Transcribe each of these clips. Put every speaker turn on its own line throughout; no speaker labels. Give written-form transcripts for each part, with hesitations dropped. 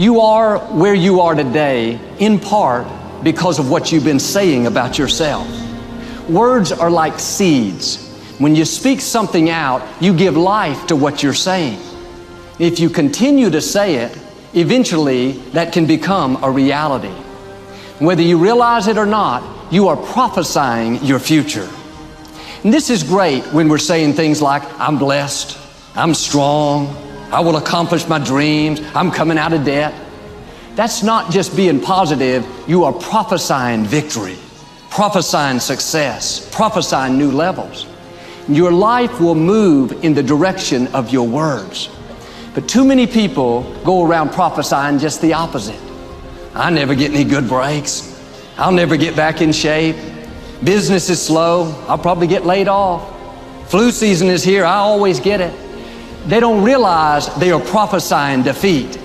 You are where you are today in part because of what you've been saying about yourself. Words are like seeds. When you speak something out, you give life to what you're saying. If you continue to say it, eventually that can become a reality. Whether you realize it or not, you are prophesying your future. And this is great when we're saying things like, I'm blessed, I'm strong, I will accomplish my dreams, I'm coming out of debt. That's not just being positive, you are prophesying victory, prophesying success, prophesying new levels. Your life will move in the direction of your words. But too many people go around prophesying just the opposite. I never get any good breaks. I'll never get back in shape. Business is slow. I'll probably get laid off. Flu season is here. I always get it. They don't realize they are prophesying defeat.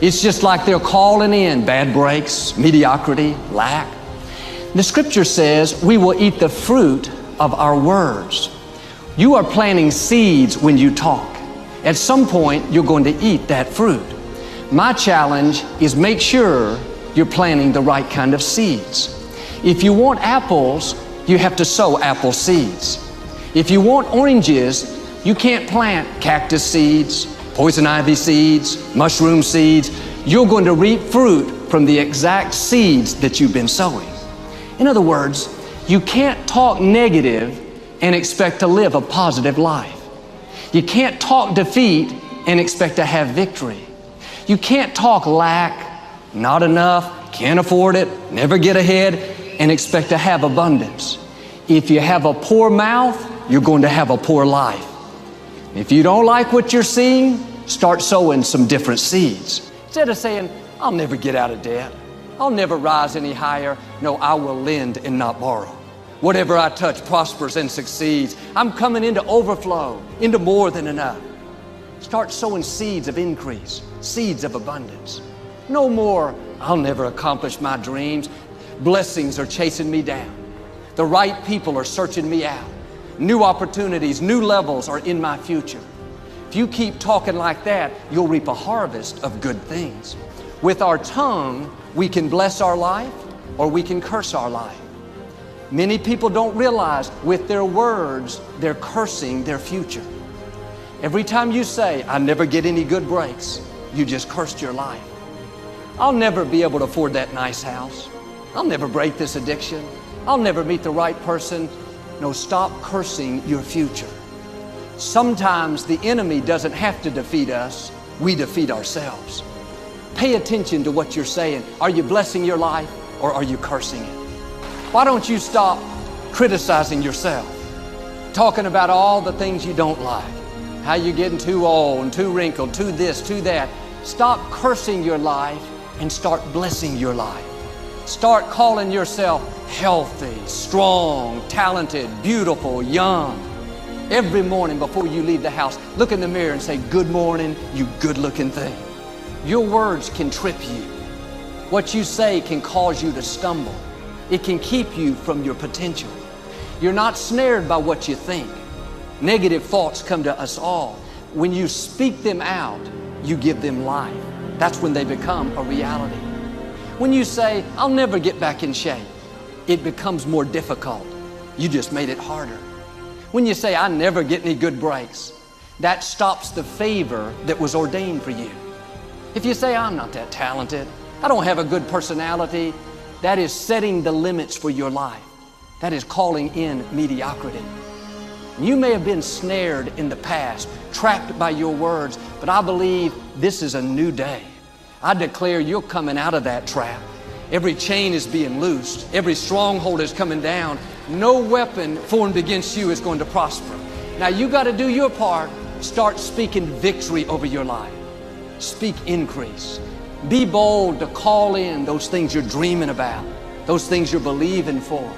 It's just like they're calling in bad breaks, mediocrity, lack. The scripture says we will eat the fruit of our words. You are planting seeds when you talk. At some point, you're going to eat that fruit. My challenge is make sure you're planting the right kind of seeds. If you want apples, you have to sow apple seeds. If you want oranges, you can't plant cactus seeds, poison ivy seeds, mushroom seeds. You're going to reap fruit from the exact seeds that you've been sowing. In other words, you can't talk negative and expect to live a positive life. You can't talk defeat and expect to have victory. You can't talk lack, not enough, can't afford it, never get ahead, and expect to have abundance. If you have a poor mouth, you're going to have a poor life. If you don't like what you're seeing, start sowing some different seeds. Instead of saying, I'll never get out of debt, I'll never rise any higher. No, I will lend and not borrow. Whatever I touch prospers and succeeds. I'm coming into overflow, into more than enough. Start sowing seeds of increase, seeds of abundance. No more, I'll never accomplish my dreams. Blessings are chasing me down. The right people are searching me out. New opportunities, new levels are in my future. If you keep talking like that, you'll reap a harvest of good things. With our tongue, we can bless our life or we can curse our life. Many people don't realize with their words, they're cursing their future. Every time you say, I never get any good breaks, you just cursed your life. I'll never be able to afford that nice house. I'll never break this addiction. I'll never meet the right person. No, stop cursing your future. Sometimes the enemy doesn't have to defeat us. We defeat ourselves. Pay attention to what you're saying. Are you blessing your life or are you cursing it? Why don't you stop criticizing yourself? Talking about all the things you don't like. How you're getting too old and too wrinkled, too this, too that. Stop cursing your life and start blessing your life. Start calling yourself healthy, strong, talented, beautiful, young. Every morning before you leave the house, look in the mirror and say, good morning, you good-looking thing. Your words can trip you. What you say can cause you to stumble. It can keep you from your potential. You're not snared by what you think. Negative thoughts come to us all. When you speak them out, you give them life. That's when they become a reality. When you say, I'll never get back in shape, it becomes more difficult. You just made it harder. When you say, I never get any good breaks, that stops the favor that was ordained for you. If you say, I'm not that talented, I don't have a good personality, that is setting the limits for your life. That is calling in mediocrity. You may have been snared in the past, trapped by your words, but I believe this is a new day. I declare you're coming out of that trap. Every chain is being loosed. Every stronghold is coming down. No weapon formed against you is going to prosper. Now you got to do your part. Start speaking victory over your life. Speak increase. Be bold to call in those things you're dreaming about, those things you're believing for.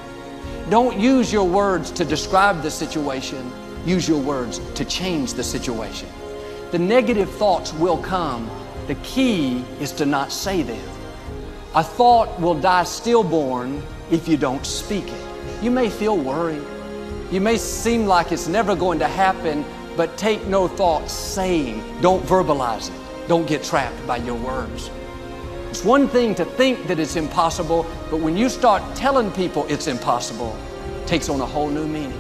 Don't use your words to describe the situation. Use your words to change the situation. The negative thoughts will come. The key is to not say them. A thought will die stillborn if you don't speak it. You may feel worried. You may seem like it's never going to happen, but take no thought saying. Don't verbalize it. Don't get trapped by your words. It's one thing to think that it's impossible, but when you start telling people it's impossible, it takes on a whole new meaning.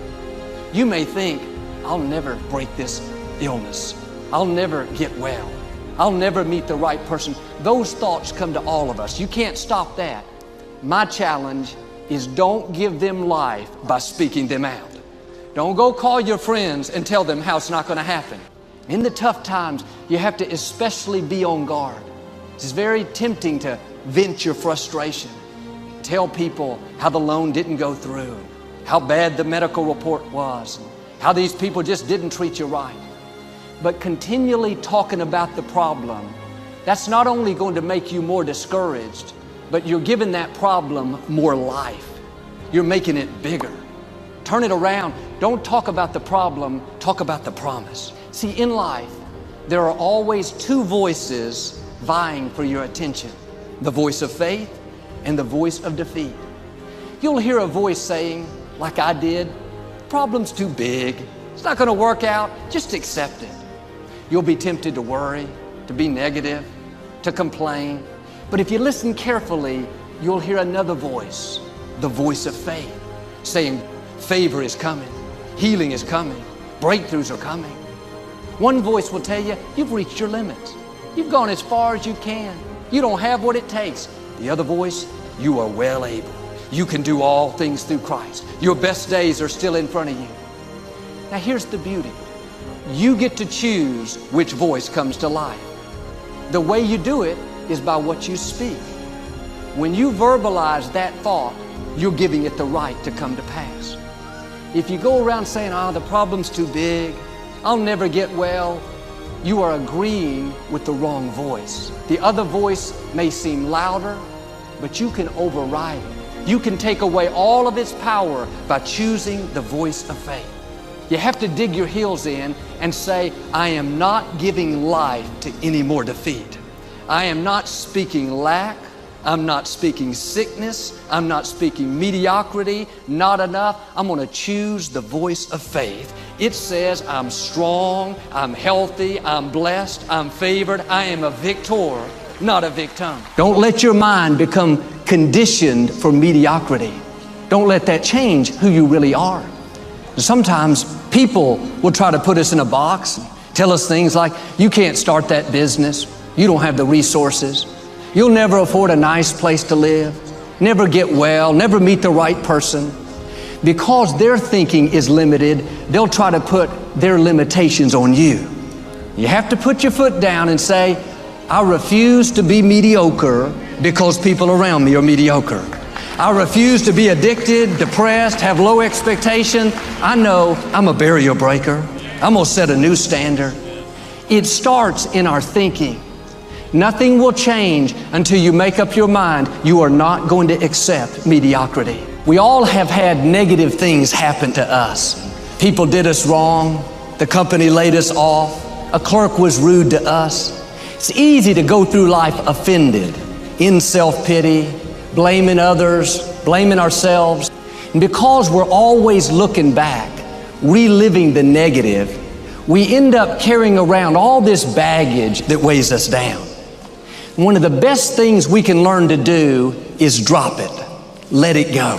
You may think, I'll never break this illness. I'll never get well. I'll never meet the right person. Those thoughts come to all of us. You can't stop that. My challenge is don't give them life by speaking them out. Don't go call your friends and tell them how it's not going to happen. In the tough times, you have to especially be on guard. It's very tempting to vent your frustration. Tell people how the loan didn't go through, how bad the medical report was, how these people just didn't treat you right. But continually talking about the problem, that's not only going to make you more discouraged, but you're giving that problem more life. You're making it bigger. Turn it around. Don't talk about the problem, talk about the promise. See, in life, there are always two voices vying for your attention. The voice of faith and the voice of defeat. You'll hear a voice saying, like I did, the problem's too big. It's not going to work out. Just accept it. You'll be tempted to worry, to be negative, to complain. But if you listen carefully, you'll hear another voice, the voice of faith, saying, favor is coming, healing is coming, breakthroughs are coming. One voice will tell you, you've reached your limits. You've gone as far as you can. You don't have what it takes. The other voice, you are well able. You can do all things through Christ. Your best days are still in front of you. Now here's the beauty. You get to choose which voice comes to life. The way you do it is by what you speak. When you verbalize that thought, you're giving it the right to come to pass. If you go around saying, the problem's too big, I'll never get well, you are agreeing with the wrong voice. The other voice may seem louder, but you can override it. You can take away all of its power by choosing the voice of faith. You have to dig your heels in and say, I am not giving life to any more defeat. I am not speaking lack. I'm not speaking sickness. I'm not speaking mediocrity, not enough. I'm going to choose the voice of faith. It says I'm strong, I'm healthy, I'm blessed, I'm favored. I am a victor, not a victim. Don't let your mind become conditioned for mediocrity. Don't let that change who you really are. Sometimes people will try to put us in a box, tell us things like, you can't start that business. You don't have the resources. You'll never afford a nice place to live, never get well, never meet the right person. Because their thinking is limited, they'll try to put their limitations on you. You have to put your foot down and say, I refuse to be mediocre because people around me are mediocre. I refuse to be addicted, depressed, have low expectation. I know I'm a barrier breaker. I'm gonna set a new standard. It starts in our thinking. Nothing will change until you make up your mind you are not going to accept mediocrity. We all have had negative things happen to us. People did us wrong. The company laid us off. A clerk was rude to us. It's easy to go through life offended, in self-pity, blaming others, blaming ourselves. And because we're always looking back, reliving the negative, we end up carrying around all this baggage that weighs us down. One of the best things we can learn to do is drop it. Let it go.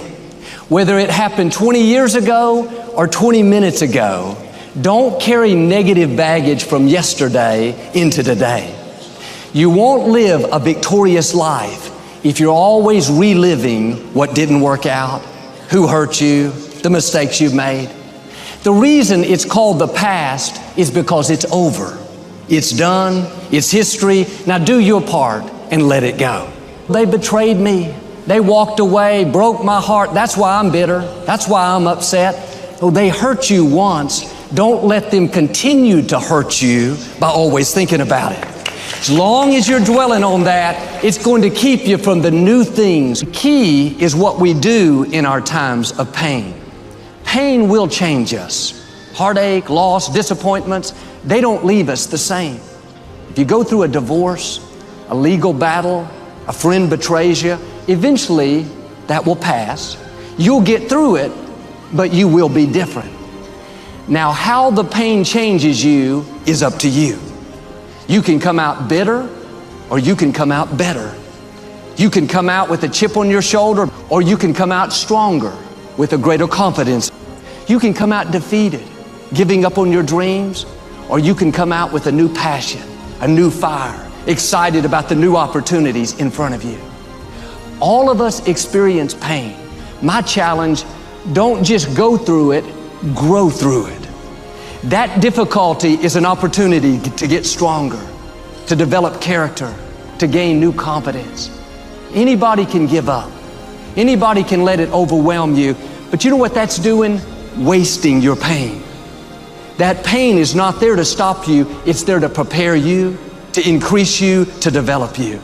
Whether it happened 20 years ago or 20 minutes ago, don't carry negative baggage from yesterday into today. You won't live a victorious life if you're always reliving what didn't work out, who hurt you, the mistakes you've made. The reason it's called the past is because it's over. It's done, it's history. Now do your part and let it go. They betrayed me. They walked away, broke my heart. That's why I'm bitter. That's why I'm upset. Oh, they hurt you once. Don't let them continue to hurt you by always thinking about it. As long as you're dwelling on that, it's going to keep you from the new things. The key is what we do in our times of pain. Pain will change us. Heartache, loss, disappointments, they don't leave us the same. If you go through a divorce, a legal battle, a friend betrays you, eventually that will pass. You'll get through it, but you will be different. Now, how the pain changes you is up to you. You can come out bitter or you can come out better. You can come out with a chip on your shoulder, or you can come out stronger with a greater confidence. You can come out defeated, giving up on your dreams, or you can come out with a new passion, a new fire, excited about the new opportunities in front of you. All of us experience pain. My challenge, don't just go through it, grow through it. That difficulty is an opportunity to get stronger, to develop character, to gain new confidence. Anybody can give up. Anybody can let it overwhelm you. But you know what that's doing? Wasting your pain. That pain is not there to stop you. It's there to prepare you, to increase you, to develop you.